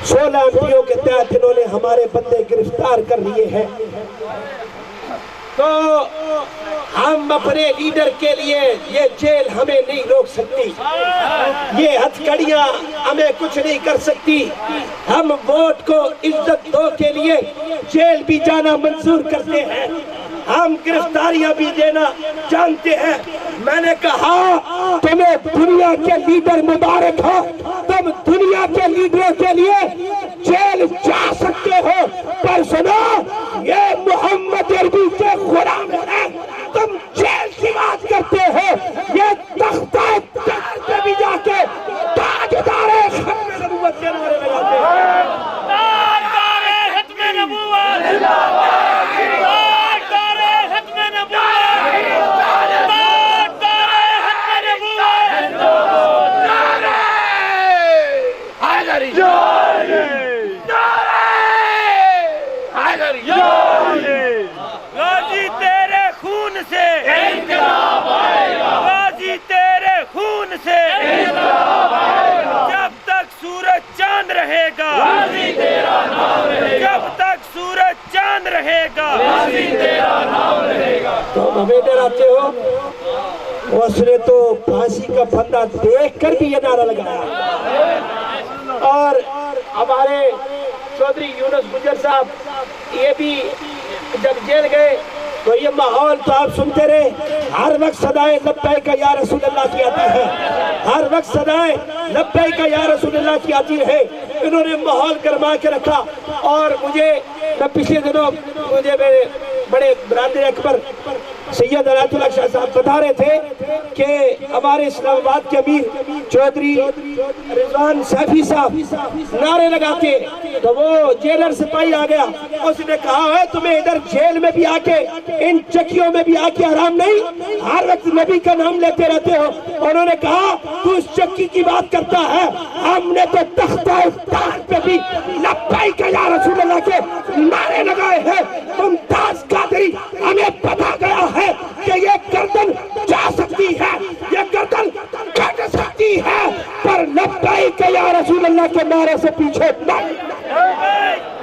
16 MPO کے تحت انہوں نے ہمارے بندے گرفتار کر لیے ہیں، تو ہم اپنے لیڈر کے لیے یہ جیل ہمیں نہیں روک سکتی، یہ ہتھکڑیاں ہمیں کچھ نہیں کر سکتی۔ ہم ووٹ کو عزت دو کے لیے جیل بھی جانا منظور کرتے ہیں، ہم گرفتاریاں بھی دینا جانتے ہیں۔ میں نے کہا تمہیں دنیا کے لیڈر مبارک ہو، تم دنیا کے لیڈروں کے لیے جیل جا سکتے ہو، پر سنو یہ محمد عربی کے غلام ہیں، تم جیل کی بات کرتے ہو، یہ تختہ تار پہ بھی جا کے تاجدار ختم نبوت کے نعرے لگاتے ہیں۔ تاجدار ختم نبوت، غازی تیرے خون سے انقلاب آئے گا، غازی تیرے خون سے انقلاب آئے گا، جب تک سورج چاند رہے گا غازی تیرا نام رہے گا، جب تک سورج چاند رہے گا غازی تیرا نام رہے گا۔ تم ہمیں ڈراتے ہو، اس نے تو پھانسی کا پھندا دیکھ کر بھی یہ نعرہ لگایا۔ اور ہمارے چودھری یونس گجر صاحب یہ بھی جب جیل گئے تو یہ ماحول تو آپ سنتے رہے، ہر وقت صدائے لبیک یا رسول اللہ کی آتی ہے، ہر وقت صدائے لبیک یا رسول اللہ کی آتی ہے۔ انہوں نے ماحول گرما کے رکھا، اور مجھے پچھلے دنوں مجھے میرے بڑے برادر اکبر سید عنایت اللہ شاہ صاحب بتا رہے تھے کہ ہمارے اسلام آباد کے امیر چودھری رضوان سیفی صاحب نعرے لگاتے، تو وہ جیلر سپاہی آ گیا، اس نے کہا ہے تمہیں ادھر جیل میں بھی آ کے ان چکیوں میں بھی آ کے آرام نہیں، ہر وقت نبی کا نام لیتے رہتے ہو۔ انہوں نے کہا تو اس چکی کی بات کرتا ہے، ہم نے تو تختہ تاج پہ بھی لبیک یا رسول اللہ کے نعرے لگائے ہیں، تم تاج قادری ہمیں پتا گیا ہے کہ یہ گردن جا سکتی ہے، یہ گردن کٹ سکتی ہے، پر لبیک یا رسول اللہ کے نعرے سے پیچھے نہیں۔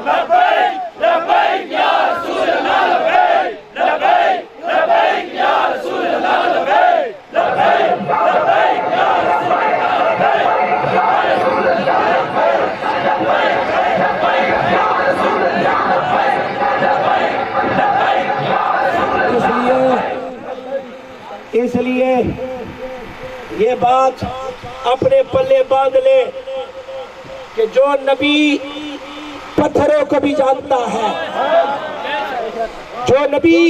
لبیک لبیک یا رسول اللہ، لبیک لبیک لبیک یا رسول اللہ، لبیک لبیک لبیک یا رسول اس لیے یہ بات اپنے پلے باندھ لے کہ جو نبی پتھروں کو بھی جانتا ہے، جو نبی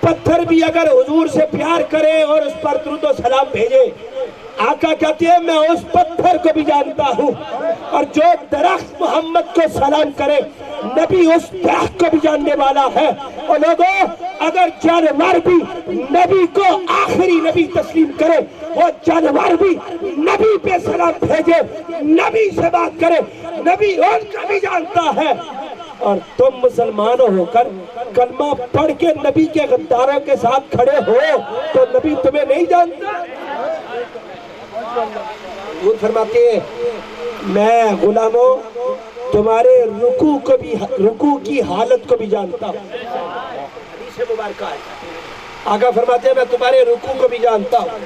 پتھر بھی اگر حضور سے پیار کرے اور اس پر درود و سلام بھیجے، آقا کہتے ہیں میں اس پتھر کو بھی جانتا ہوں، اور جو درخت محمد کو سلام کرے نبی اس درخت کو بھی جاننے والا ہے۔ اور لوگوں اگر جانور بھی نبی کو آخری نبی تسلیم کرے، وہ جانور بھی نبی پہ سلام بھیجے، نبی سے بات کرے، نبی ان کا بھی جانتا ہے۔ اور تم مسلمان ہو کر کلمہ پڑھ کے نبی کے غداروں کے ساتھ کھڑے ہو تو نبی تمہیں نہیں جانتا۔ وہ فرماتے ہیں میں غلاموں تمہارے رکوع کی حالت کو بھی جانتا ہوں۔ حدیث مبارکہ ہے، آقا فرماتے ہیں میں تمہارے رکوع کو بھی جانتا ہوں،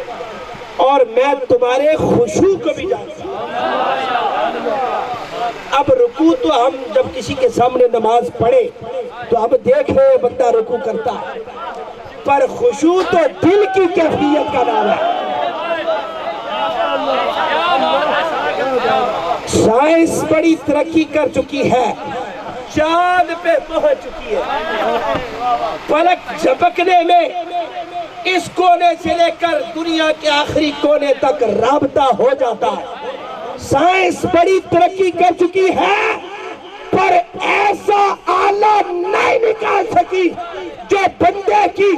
اور میں تمہارے خشوع کو بھی جانتا ہوں۔ اب رکوع تو ہم جب کسی کے سامنے نماز پڑھے تو ہم دیکھیں بندہ رکوع کرتا ہے، پر خشوع تو دل کی کیفیت کا نام ہے۔ سائنس بڑی ترقی کر چکی ہے، چاند پہ پہنچ چکی ہے، پلک جھپکنے میں اس کونے سے لے کر دنیا کے آخری کونے تک رابطہ ہو جاتا ہے۔ سائنس بڑی ترقی کر چکی ہے، پر ایسا آلہ نہیں نکال سکی جو بندے کی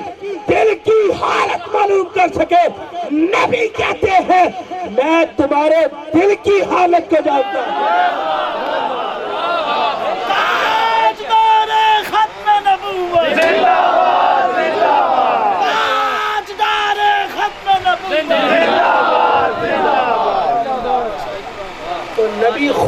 دل کی حالت معلوم کر سکے۔ نبی کہتے ہیں میں تمہارے دل کی حالت کو جانتا ہوں۔ تاجدار ختم نبوت، تاجدار ختم نبوت، تو نبی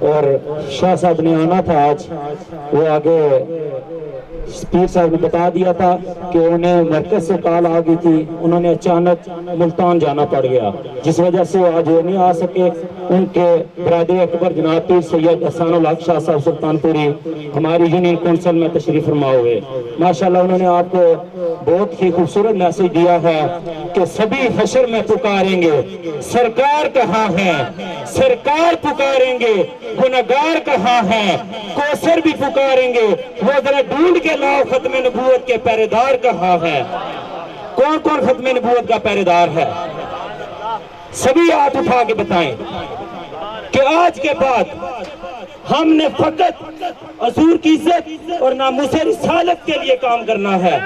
اور شاہ صاحب نے آنا تھا آج، وہ آگے پیر صاحب نے بتا دیا تھا کہ انہیں مرکز سے کال آ گئی تھی، انہوں نے اچانک ملتان جانا پڑ گیا، جس وجہ سے وہ آج نہیں آ سکے۔ ان کے برادر اکبر جناب پیر سید احسان الحق شاہ صاحب سلطان پوری ہماری یونین کونسل میں تشریف فرما ہوئے۔ ماشاءاللہ انہوں نے آپ کو بہت ہی خوبصورت میسج دیا ہے کہ سبھی حشر میں پکاریں گے سرکار کہاں ہے، سرکار پکاریں گے گنہگار کہاں ہے، کوثر بھی پکاریں گے، وہ ذرا ڈھونڈ کے لاؤ ختم نبوت کے پہرے دار کہاں ہے۔ کون کون ختم نبوت کا پہرے دار ہے؟ سبھی ہاتھ اٹھا کے بتائیں کہ آج کے بعد ہم نے فقط حضور کی عزت اور ناموس رسالت کے لیے کام کرنا ہے،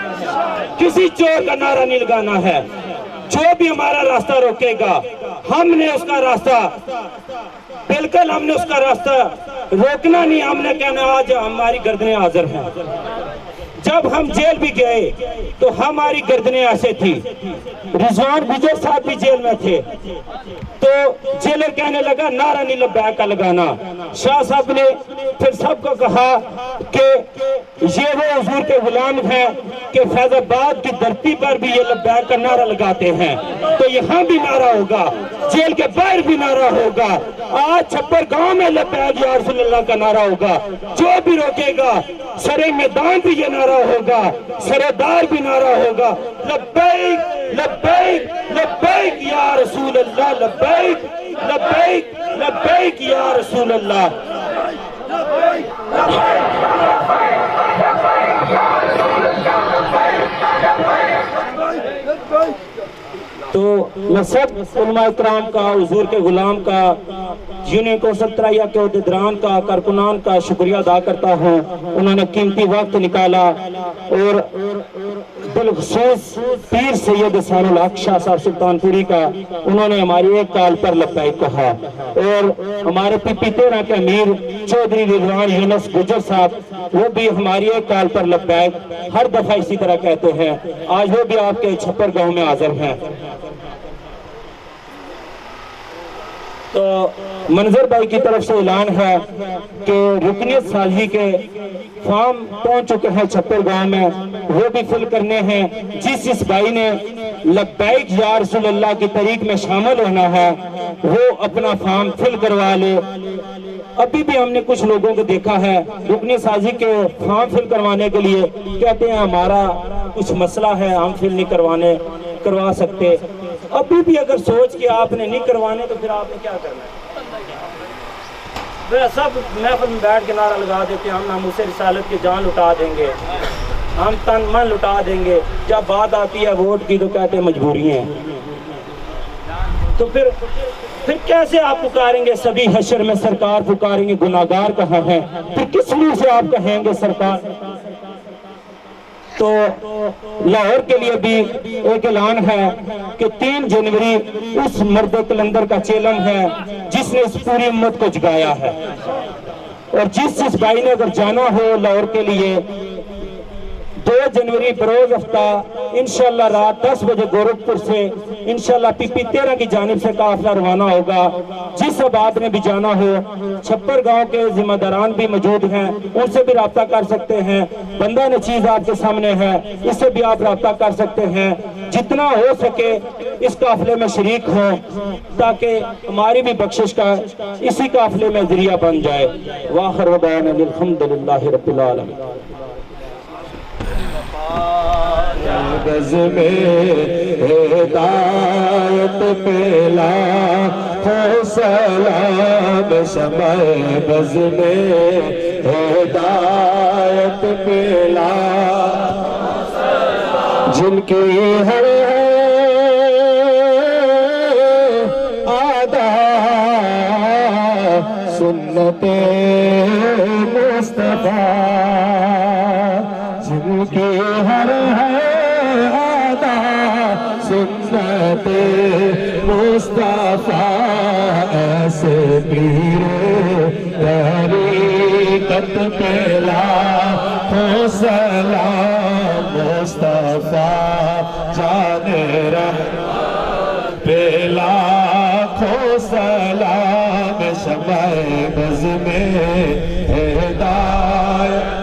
کسی چور کا نعرہ نہیں لگانا ہے۔ جو بھی ہمارا راستہ روکے گا ہم نے اس کا راستہ بالکل ہم نے اس کا راستہ روکنا نہیں، ہم نے کہنا آج ہماری گردنیں حاضر ہیں۔ جب ہم جیل بھی گئے تو ہماری گردنیں ایسے تھی، رضوان گجر صاحب بھی جیل میں تھے تو جیلر کہنے لگا نعرہ نہیں لبیک کا لگانا۔ شاہ صاحب نے پھر سب کو کہا کہ یہ وہ حضور کے غلام ہیں کہ فیض آباد کی دھرتی پر بھی یہ لبیک کا نعرہ لگاتے ہیں، تو یہاں بھی نعرہ ہوگا، جیل کے باہر بھی نعرہ ہوگا، آج چھپر گاؤں میں لبیک یا رسول اللہ کا نعرہ ہوگا۔ جو بھی روکے گا سرے میدان بھی یہ نعرہ ہوگا، سرے دار بھی نعرہ ہوگا، لبیک لبیک لبیک یا رسول اللہ، لبیک لبیک لبیک یا رسول اللہ۔ تو میں سب علماء اکرام کا، حضور کے غلام کا، یونین کونسل ترائیہ کے عہدیداران کا، کارکنان کا شکریہ ادا کرتا ہوں۔ انہوں نے قیمتی وقت نکالا اور بالخصوص پیر سید احسان الحق شاہ صاحب سلطان پوری کا، انہوں نے ہماری ایک کال پر لبیک کہا، اور ہمارے پی پی 13 کے امیر چودھری رضوان یونس گجر صاحب وہ بھی ہماری ایک کال پر لبیک ہر دفعہ اسی طرح کہتے ہیں۔ آج وہ بھی آپ کے چھپر گاؤں میں حاضر ہیں۔ تو منظر بھائی کی طرف سے اعلان ہے کہ رکنیت سازی کے فارم پہنچ چکے ہیں چھپر گاؤں میں، وہ بھی فل کرنے ہیں۔ جس بھائی نے لبیک یا رسول اللہ کی طریق میں شامل ہونا ہے وہ اپنا فارم فل کروا لے۔ ابھی بھی ہم نے کچھ لوگوں کو دیکھا ہے رکنیت سازی کے فارم فل کروانے کے لیے کہتے ہیں ہمارا کچھ مسئلہ ہے، ہم فل نہیں کروا سکتے۔ ابھی بھی اگر سوچ کے آپ نے نہیں کروانے تو پھر آپ نے کیا کرنا ہے؟ سب محفل میں بیٹھ کے نعرہ لگا دیتے ہیں ہم ناموس رسالت کی جان لٹا دیں گے، ہم تن من لٹا دیں گے، جب بات آتی ہے ووٹ کی تو کہتے ہیں مجبوری ہیں۔ تو پھر کیسے آپ پکاریں گے سبھی حشر میں سرکار پکاریں گے گناہگار کہاں ہیں؟ پھر کس منہ سے آپ کہیں گے سرکار؟ تو لاہور کے لیے بھی ایک اعلان ہے کہ 3 جنوری اس مرد کلندر کا چیلم ہے جس نے اس پوری امت کو جگایا ہے، اور جس بھائی نے اگر جانا ہو لاہور کے لیے 2 جنوری بروز ہفتہ انشاءاللہ رات 10 بجے گورکھپور سے انشاءاللہ پی پی 13 کی جانب سے قافلہ روانہ ہوگا۔ جس اب آپ نے بھی جانا ہو، چھپر گاؤں کے ذمہ داران بھی موجود ہیں، ان سے بھی رابطہ کر سکتے ہیں۔ بندہ نچیز آپ کے سامنے ہے، اس سے بھی آپ رابطہ کر سکتے ہیں۔ جتنا ہو سکے اس قافلے میں شریک ہوں تاکہ ہماری بھی بخشش کا اسی قافلے میں ذریعہ بن جائے۔ وآخر دعوانا الحمدللہ رب العالمین۔ بز میں ہدایت پلا ہو سلام شمع بز میں ہدایت پلا جن کی ہر آدھا سنت مصطفیٰ جن کی ہر سنت مصطفیٰ ایسے پیر طریقت پلا ہو سلام مصطفیٰ جان رحمت پلا ہو سلام شمع بز میں ہدایت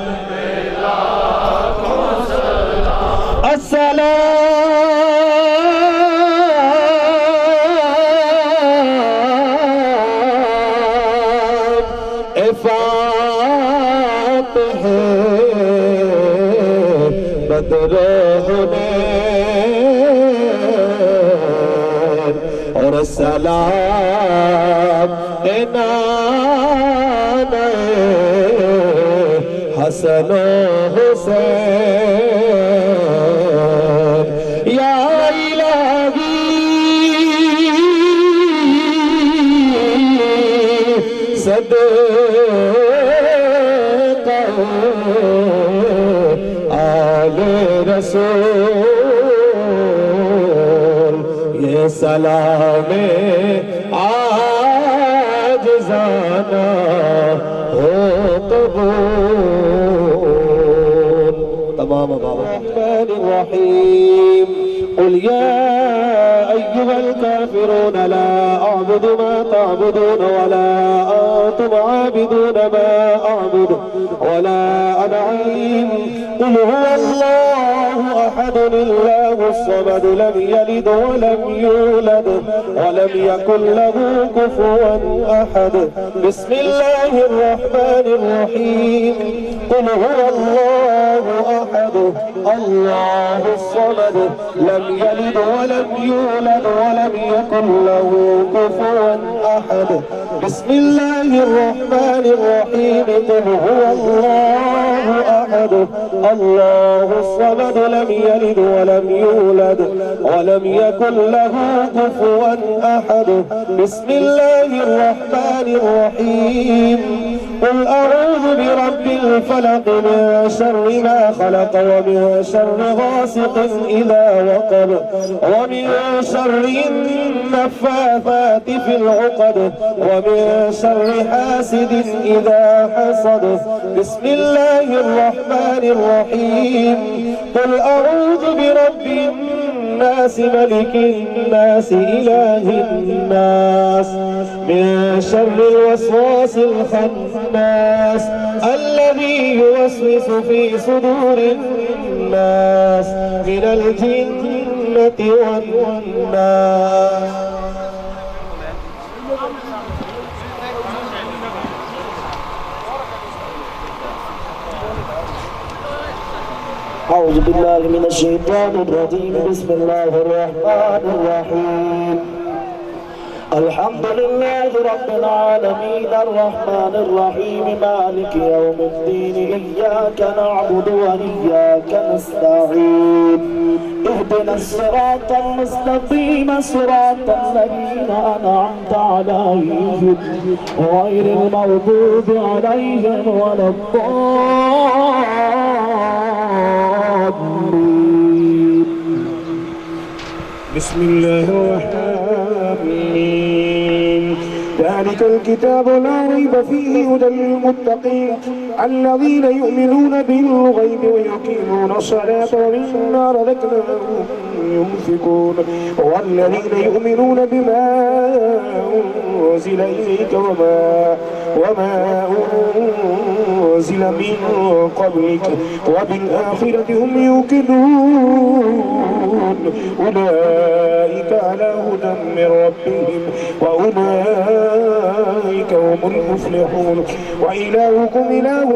السلام افات ہے بدر حنین اور السلام انان حسن و حسین یا الہی صدقہ آل رسول یہ سلام عاجزانہ ہو قبول تمام بابا الرحمن الرحیم قل یا ایها الكافرون لا اعبد ما تعبدون ولا انتم عابدون ما اعبد ولا انا عليم قل هو الله احد الله الصمد لم يلد ولم يولد ولم يكن له كفوا احد بسم الله الرحمن الرحيم قل هو الله احد الله الصمد لم يلد ولم يولد ولم يكن له كفوا احد بسم الله الرحمن الرحيم قل هو الله احد الله الصمد لم يلد ولم يولد ولم يكن له كفوا احد بسم الله الرحمن الرحيم قل اعوذ برب الفلق من شر ما خلق ومن شر غاسق اذا وقب ومن شر النفاثات في العقد ومن شر حاسد اذا حسد بسم الله الرحمن الرحيم قل اعوذ برب الناس ملك الناس اله الناس من شر الوسواس الخناس الذي يوسوس في صدور الناس من الجنة والناس أعوذ بالله من الشيطان الرجيم بسم الله الرحمن الرحيم الحمد لله رب العالمين الرحمن الرحيم مالك يوم الدين إياك نعبد وإياك نستعين اهدنا الصراط المستقيم صراط الذين أنعمت عليهم غير المغضوب عليهم ولا الضالين بسم الله الرحمن الرحيم ذلك الكتاب لا ريب فيه هدى للمتقين الذين يؤمنون بالغيب ويقيمون الصلاة ومما رزقناهم ينفقون والذين يؤمنون بما أنزل إليك وما أنزل من قبلك وبالآخرة هم يوقنون أولئك على هدى من ربهم وأولئك هم المفلحون وإلهكم إله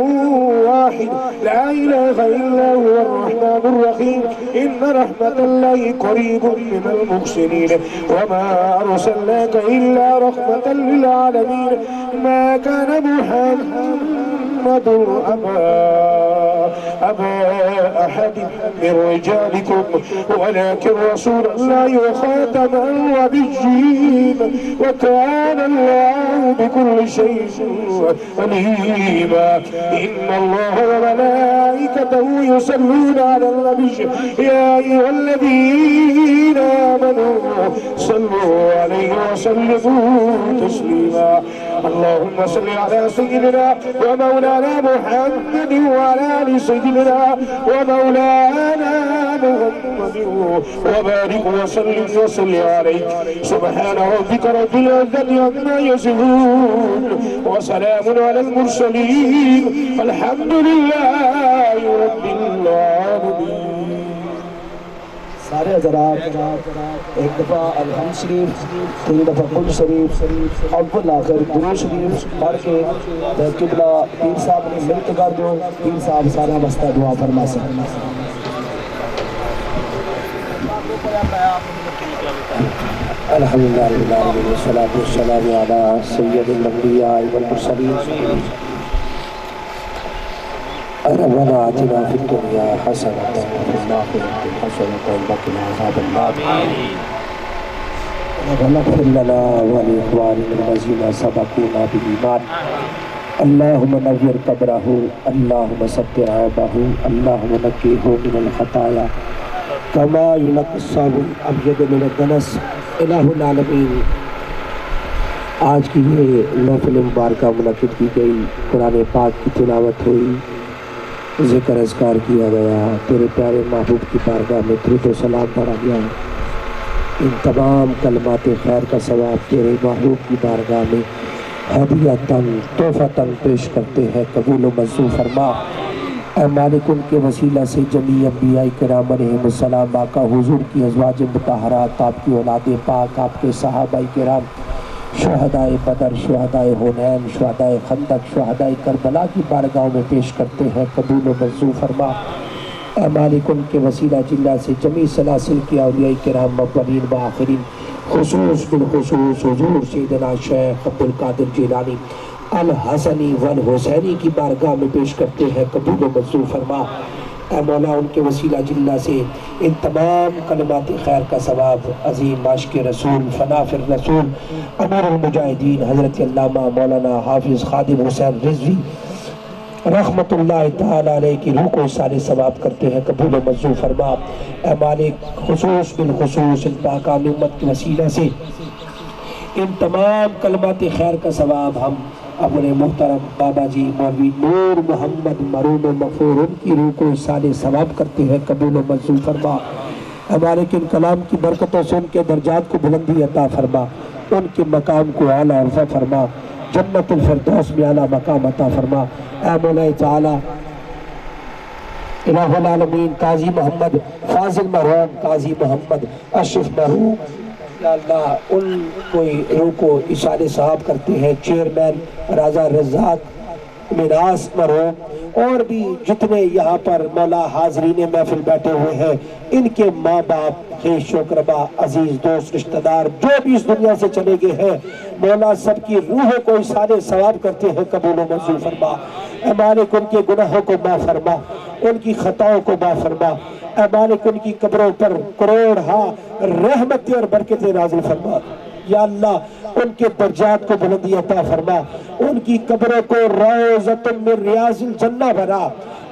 واحد لا إله إلا هو الرحمن الرحيم إن رحمة الله قريب من المحسنين وما أرسلناك إلا رحمة للعالمين ما كان محمد أبا أحد من رجالكم ولكن رسول الله وخاتم النبيين وكان الله بكل شيء عليما إن الله وملائكته يصلون على النبي يا أيها الذين آمنوا صلوا عليه وسلموا تسليما اللهم صل على سيدنا ومولانا محمد وعلى آل سيدنا ومولانا محمد وبارك وسلم وصل عليه سبحان ربك رب العزة عما يصفون وسلام على المرسلين الحمد لله رب العالمين. سارے حضرات ایک دفعہ الحمد شریف، تین دفعہ قل شریف، اول آخر درود شریف پڑھ کے قبلہ پیر صاحب نے ملک کر دو. پیر صاحب سارا واسطہ دعا فرما سکتے. الحمدللہ رب العالمین والصلاة والسلام علی سید الانبیاء والمرسلین. ربنا آتنا فی الدنیا حسنۃ وفی الآخرۃ حسنۃ وقنا عذاب النار. ربنا اغفر لنا ولإخواننا الذین سبقونا بالایمان. اللہم نور قبرہ، اللہم ستر عیبہ، اللہم نقیہ من الخطایا کما ینقی الثوب الابیض من الدنس. الہ العالمین، آج کی یہ محفل مبارکہ منعقد کی گئی، قرآن پاک کی تلاوت ہوئی، ذکر اذکار کیا گیا، تیرے پیارے محبوب کی بارگاہ میں درود و سلام پڑھا گیا. ان تمام کلمات خیر کا ثواب تیرے محبوب کی بارگاہ میں ہدیۃً تحفۃً پیش کرتے ہیں، قبول و منظور فرما. اے مالک، ان کے وسیلہ سے جمیع انبیاء کرام علیہم السلام، آقا حضور کی ازواج مطہرات، آپ کی اولاد پاک، آپ کے صحابہ کرام، شہدائے بدر، شہدائے حنین، شہدائے خندق، شہدائے کربلا کی بارگاہوں میں پیش کرتے ہیں، قبول و منظور فرما. اے مالک، ان کے وسیلہ جلہ سے جمیع سلاسل کے اولیاء کرام اولین و آخرین، خصوص بالخصوص حضور سیدنا شیخ عبدالقادر جیلانی الحسنی والحسینی کی بارگاہ میں پیش کرتے ہیں، قبول و منظور فرما. اے مولا، ان کے وسیلہ جلہ سے ان تمام کلمات خیر کا ثواب عظیم عاشق رسول، فنا فی الرسول، امیر المجاہدین حضرت علامہ مولانا حافظ خادم حسین رضوی رحمت اللہ تعالی علیہ کی روح کو سارے ثواب کرتے ہیں، قبول و منظور فرما. اے مالک، خصوص بالخصوص ان پاکان امت کے وسیلہ سے ان تمام کلمات خیر کا ثواب ہم اپنے محترم بابا جی مولوی نور محمد مرحوم مغفور ان کی روح کو سارے ثواب کرتے ہیں، قبول و منظور فرما. ہمارے ان کلام کی برکتوں سے ان کے درجات کو بلندی عطا فرما، ان کے مقام کو اعلیٰ عرفہ فرما، جنت الفردوس میں اعلیٰ مقام عطا فرما. اے مولا تعالی الہ العالمین، قاضی محمد فاضل مرحوم، قاضی محمد اشرف مرحوم، یا اللہ ان کوئی روح کو اشارے صاحب کرتے ہیں، چیئرمین راجہ رزاق میراث مرحوم، اور بھی جتنے یہاں پر مولا حاضرین محفل بیٹھے ہوئے ہیں، ان کے ماں باپ، خیش و اقربا، عزیز دوست، رشتہ دار جو بھی اس دنیا سے چلے گئے ہیں، مولا سب کی روحوں کو اشارے ثواب کرتے ہیں، قبول و منظور فرما. اے مالک، ان کے گناہوں کو معاف فرما، ان کی خطاؤں کو معاف فرما. اے مالک، ان کی قبروں پر کروڑ ہاں رحمتیں اور برکتیں نازل فرما. یا اللہ، ان کے درجات کو بلندی عطا فرما، ان کی قبروں کو روضۃ من ریاض الجنہ بنا،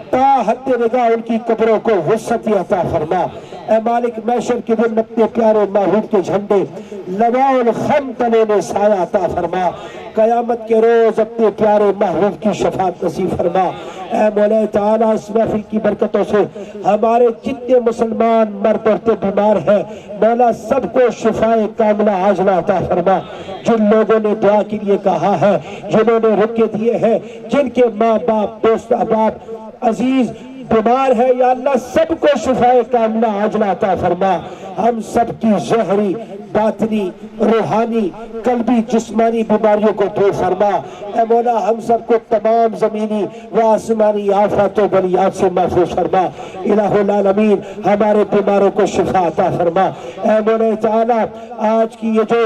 تا حد نگاہ ان کی قبروں کو وسعت عطا فرما. اے مالک، محشر کے دن اپنے پیارے محبوب کے جھنڈے لواء الخم تلے میں سایہ عطا فرما. قیامت کے روز اپنے پیارے محبوب کی شفاعت نصیب فرما. اے مولا تعالیٰ، اس محفل کی برکتوں سے ہمارے جتنے مسلمان مرد عورتیں بیمار ہیں، مولا سب کو شفاء کاملہ عاجلہ عطا فرما. جن لوگوں نے دعا کے لیے کہا ہے، جنہوں نے رکے دیے ہیں، جن کے ماں باپ، دوست احباب، عزیز بیمار ہے، یا اللہ سب کو شفاء کاملہ عاجلہ عطا فرما. ہم سب کی ظاہری، باطنی، روحانی، قلبی، جسمانی بیماریوں کو دور فرما. اے مولا، ہم سب کو تمام زمینی و آسمانی آفات و بلیات سے محفوظ فرما. الہ العالمین، ہمارے بیماروں کو شفا عطا فرما. اے مولا تعالیٰ، آج کی یہ جو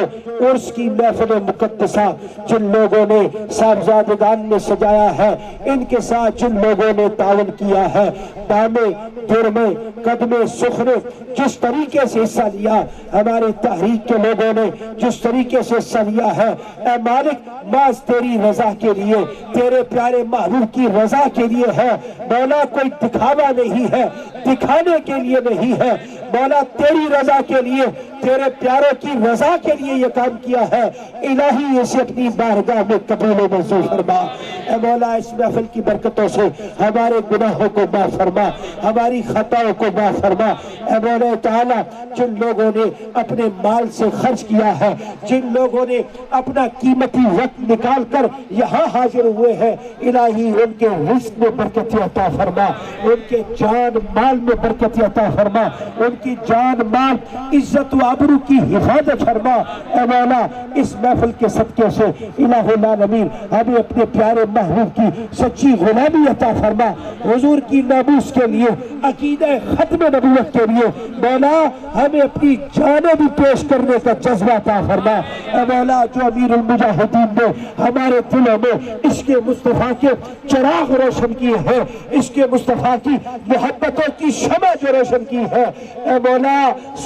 عرس کی محفل مقدسہ جن لوگوں نے صاحبزادگان نے سجایا ہے، ان کے ساتھ جن لوگوں نے تعاون کیا ہے، بامے، درمے، قدمے، سخرے، جس طریقے سے حصہ لیا، ہمارے تحریک کے لوگوں نے جس طریقے سے حصہ لیا ہے، اے مالک، محض تیری رضا کے لیے، تیرے پیارے محبوب کی رضا کے لیے ہے. مولا، کوئی دکھاوا نہیں ہے، دکھانے کے لیے نہیں ہے. مولا، تیری رضا کے لیے، تیرے پیاروں کی رضا کے لیے یہ کام کیا ہے، الہی اسے اپنی بارگاہ میں قبول و منظور فرما۔ اے مولا اس محفل کی برکتوں سے ہمارے گناہوں کو معاف فرما، ہماری خطاؤں کو معاف فرما۔ اے مولا تعالیٰ جن لوگوں نے اپنے مال سے خرچ کیا ہے، جن لوگوں نے اپنا قیمتی وقت نکال کر یہاں حاضر ہوئے ہیں، الہی ان کے رزق میں برکت عطا فرما، ان کے جان مال میں برکت عطا فرما، ان کی جان مال عزت و آبرو کی حفاظت فرما۔ اے مولا اس محفل کے صدقے سے الہ العالمین ہمیں اپنے پیارے محبوب کی سچی غلامی عطا فرما، حضور کی ناموس کے لیے، عقیدہ ختم نبوت کے لیے مولا ہمیں اپنی جانیں بھی پیش کرنے کا جذبہ عطا فرما۔ اے مولا جو امیر المجاہدین نے ہمارے دلوں میں عشق مصطفیٰ کے چراغ روشن کیے ہیں، عشق مصطفیٰ کی محبتوں کی شمع جو روشن کی ہے، اے مولا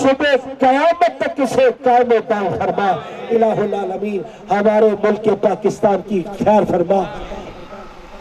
صبح قیامت تک اسے قائم و دائم فرما۔ الہ العالمین ہمارے ملک پاکستان کی خیر فرما،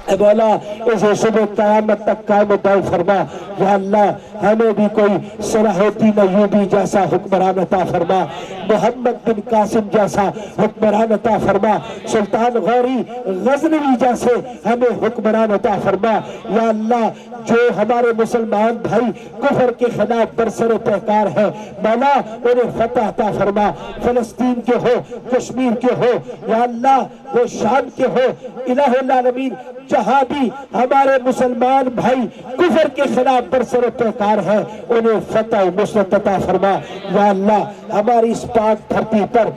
اے مولا اسے صبح قیامت تک قائم و دائم فرما۔ یا اللہ ہمیں بھی کوئی صلاح الدین ایوبی جیسا حکمران عطا فرما، محمد بن قاسم جیسا حکمران عطا فرما، سلطان غوری غزنوی جیسے ہمیں حکمران عطا فرما۔ یا اللہ جو ہمارے مسلمان بھائی کفر کے خلاف برسر پیکار ہے مولا انہیں فتح عطا فرما، فلسطین کے ہو، کشمیر کے ہو، یا اللہ وہ شام کے ہو، الہ العالمین جہاں بھی ہمارے مسلمان بھائی کفر کے خلاف برسر پیکار ہے انہیں فتح و نصرت عطا فرما۔ یا اللہ ہماری اس پاک دھرتی پر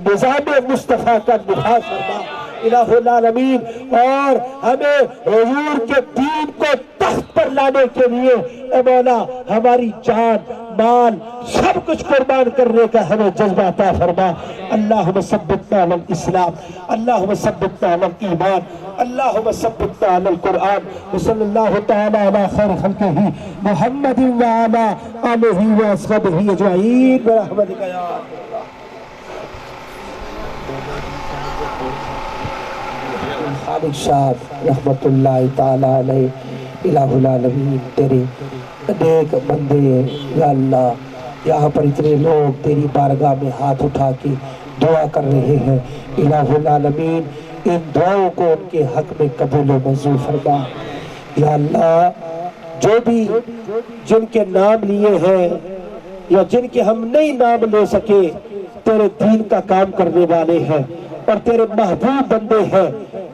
نظام مصطفیٰ کا نفاذ فرما الہ العالمین، اور ہمیں حضور کے دین کو تخت پر لانے کے لیے اے مولا ہماری جان مال سب کچھ قربان کرنے کا ہمیں جذبہ عطا فرما۔ اللہم ثبتنا علی الاسلام، اللہم ثبتنا علی الایمان، اللہم ثبتنا علی القرآن، وصلی اللہ تعالی علی خیر خلقہ محمد وعلی آلہ واصحابہ اجمعین برحمتک یا اللہ۔ خالق صاحب رحمت اللہ تعالی علیہ، الہ العالمین تیرے نیک بندے یا اللہ یہاں پر اتنے لوگ تیری بارگاہ میں ہاتھ اٹھا کے دعا کر رہے ہیں، الہ العالمین ان دعاؤں کو ان کے حق میں قبول و منظور فرما۔ یا اللہ جو بھی جن کے نام لیے ہیں یا جن کے ہم نہیں نام لے سکے تیرے دین کا کام کرنے والے ہیں اور تیرے محبوب بندے ہیں،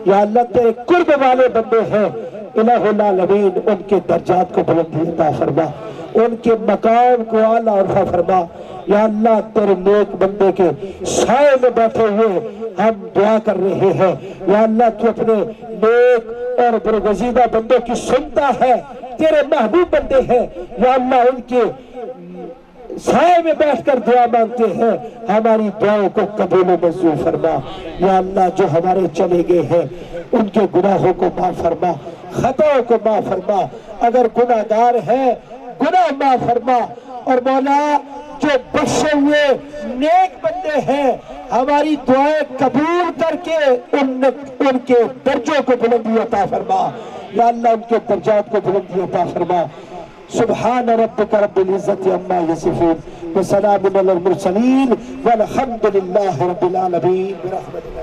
یا اللہ تیرے قرب والے بندے ہیں، الہ العالمین ان کے درجات کو بلندی عطا فرما، ان کے مقام کو اعلیٰ عرفہ فرما۔ یا اللہ تیرے نیک بندے کے سائے میں بیٹھے ہوئے ہم دعا کر رہے ہیں، یا اللہ تو اپنے نیک اور برگزیدہ بندوں کی سنتا ہے، تیرے محبوب بندے ہیں، یا اللہ ان کے سائے میں بیٹھ کر دعا مانگتے ہیں، ہماری دعاؤں کو قبول و منظور فرما۔ یا اللہ جو ہمارے چلے گئے ہیں ان کے گناہوں کو معاف فرما، خطاؤں کو معاف فرما، اگر گناہگار ہیں گناہ معاف فرما، اور مولا جو بخشے ہوئے نیک بندے ہیں ہماری دعائیں قبول کر کے ان کے درجوں کو بلندی عطا فرما، یا اللہ ان کے درجات کو بلندی عطا فرما۔ سبحان ربک رب العزت عما یصفون وسلام علی المرسلین والحمد للہ رب العالمین برحمتک۔